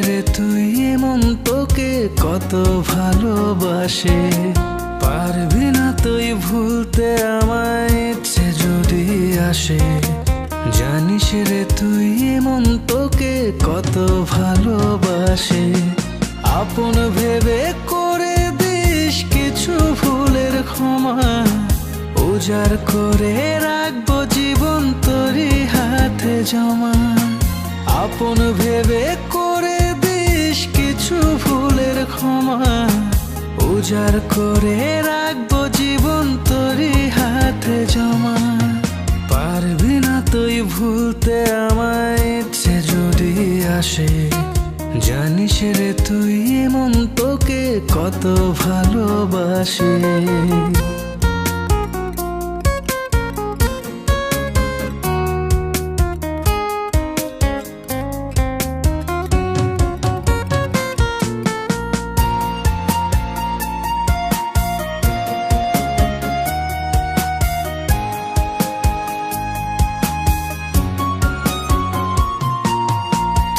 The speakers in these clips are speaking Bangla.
রে তুই এমন তোকে কত ভালোবাসে, পারবি না তুই ভুলতে আমায় ইচ্ছে যদি আসে। জানিস রে তুই এমন তোকে কত ভালোবাসে, আপন ভেবে করে দিস কিছু ভুলের ক্ষমা, উজাড় করে রাখবো জীবন তোরই হাতে জমা। আপন ভেবে করে দিস কিছু ভুলের ক্ষমা, উজাড় করে রাখবো জীবন তোরই হাতে জমা। পারবি না তুই ভুলতে আমায় ইচ্ছে যদি আসে, জানিস রে তুই এমন তোকে কত ভালোবাসে।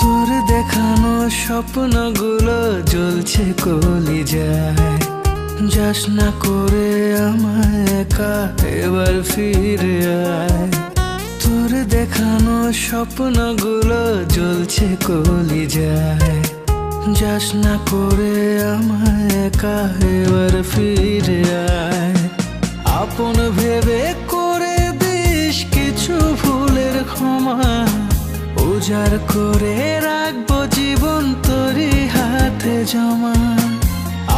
তোর দেখানো স্বপ্নগুলো জ্বলছে কলিজায়, যাস না করে আমায় একা এবার ফিরে আয়। তোর দেখানো স্বপ্নগুলো জ্বলছে কলিজায়, যাস না করে আমায় একা এবার ফিরে আয়। আপন ভেবে করে দিস কিছু ভুলের ক্ষমা, উজাড় করে রাখবো জীবন তোরই হাতে জমা।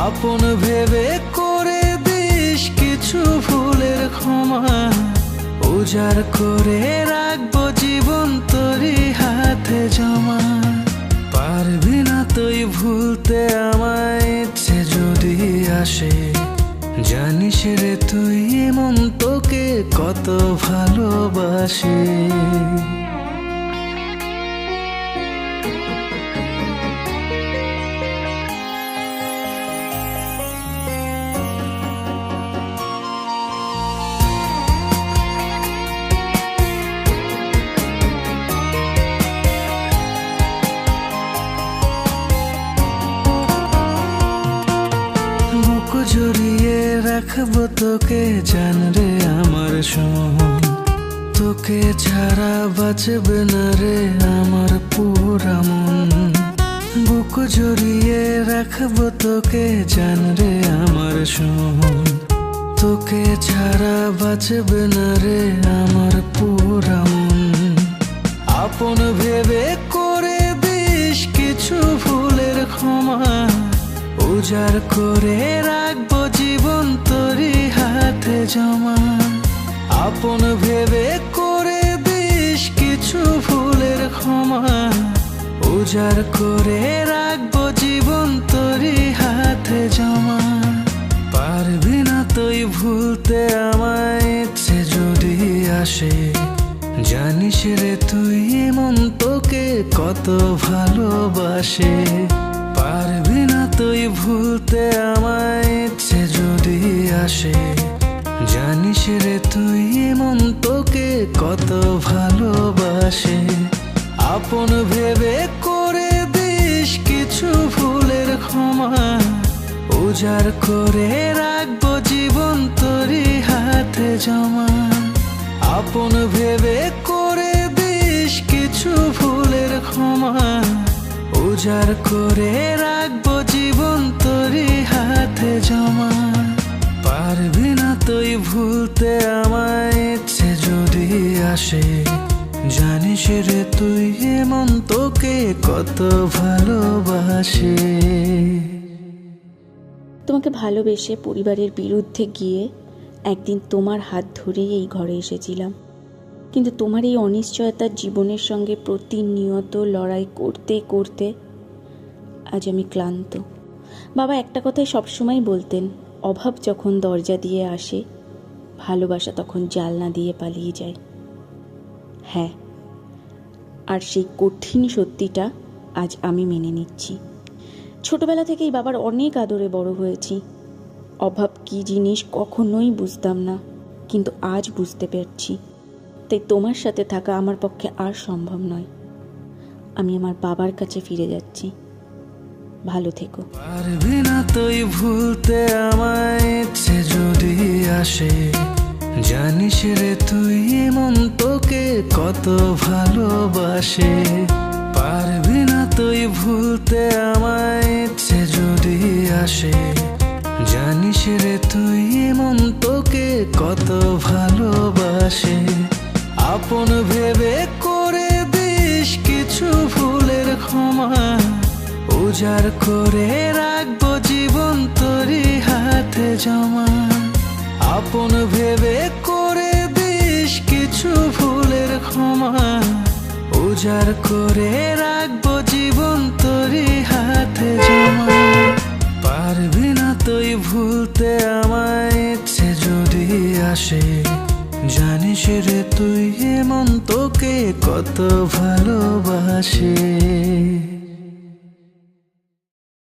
আপন ভেবে করে দিস কিছু ভুলের ক্ষমা, উজাড় করে রাখবো জীবন তোরই হাতে জমা। পারবি না তুই ভুলতে আমায় ইচ্ছে যদি আসে, জানিস রে তুই এমন তোকে কত ভালোবাসে। জড়িয়ে রাখবো তোকে জান রে আমার সোন, তোকে ছাড়া বাঁচবে না রে আমার পুরা মন। বুক জড়িয়ে রাখবো তোকে জান রে আমার সোন, তোকে ছাড়া বাঁচবে না রে আমার পুরা মন। আপন ভেবে করে দিস কিছু ভুলের ক্ষমা, উজাড় করে রাখবো জীবন তোরই হাতে জমা। আপন ভেবে করে দিস কিছু ভুলের ক্ষমা, উজাড় করে রাখবো জীবন তোরই হাতে জমা। পারবি না তুই ভুলতে আমায় ইচ্ছে যদি আসে, জানিস রে তুই এমন তোকে কত ভালোবাসে। পারবি না তুই ভুলতে আমায় ইচ্ছে যদি আসে, জানিস রে তুই এমন তোকে কত ভালোবাসে। আপন ভেবে করে দিস কিছু ভুলের ক্ষমা, উজাড় করে রাখবো জীবন তোরই হাতে জমা। আপন ভেবে করে দিস কিছু ভুলের ক্ষমা, উজাড় করে রাখবো জীবন তোরই হাতে জমা। পারবি না তুই ভুলতে আমায় ইচ্ছে যদি আসে, জানিস রে তুই এমন তোকে কত ভালোবাসে। তোমাকে ভালোবেসে পরিবারের বিরুদ্ধে গিয়ে একদিন তোমার হাত ধরেই এই ঘরে এসেছিলাম, কিন্তু তোমার এই অনিশ্চয়তার জীবনের সঙ্গে প্রতিনিয়ত লড়াই করতে করতে আজ আমি ক্লান্ত। বাবা একটা কথাই সবসময় বলতেন, অভাব যখন দরজা দিয়ে আসে, ভালোবাসা তখন জানলা দিয়ে পালিয়ে যায়। হ্যাঁ, আর সেই কঠিন সত্যিটা আজ আমি মেনে নিচ্ছি। ছোটবেলা থেকেই বাবার অনেক আদরে বড় হয়েছি। অভাব কী জিনিস কখনোই বুঝতাম না, কিন্তু আজ বুঝতে পারছি। তাই তোমার সাথে থাকা আমার পক্ষে আর সম্ভব নয়। আমি আমার বাবার কাছে ফিরে যাচ্ছি। ভালো থেকো। পারবি না তুই ভুলতে আমায়, ইচ্ছে যদি আসে, জানিস রে তুই মন তোকে কত ভালোবাসে। পারবি না তুই ভুলতে আমায়, ইচ্ছে যদি আসে, জানিস রে তুই মন তোকে কত ভালোবাসে। আপন ভেবে করে দিস কিছু ভুলের ক্ষমা, উজাড় করে রাখবো জীবন তোরই হাতে জমা। আপন ভেবে করে দিস কিছু ভুলের ক্ষমা, উজাড় করে রাখবো জীবন তোরই হাতে জমা। পারবি না তুই ভুলতে আমায়, ইচ্ছে যদি আসে, জানিস রে তুই মন তোকে কত ভালোবাসে।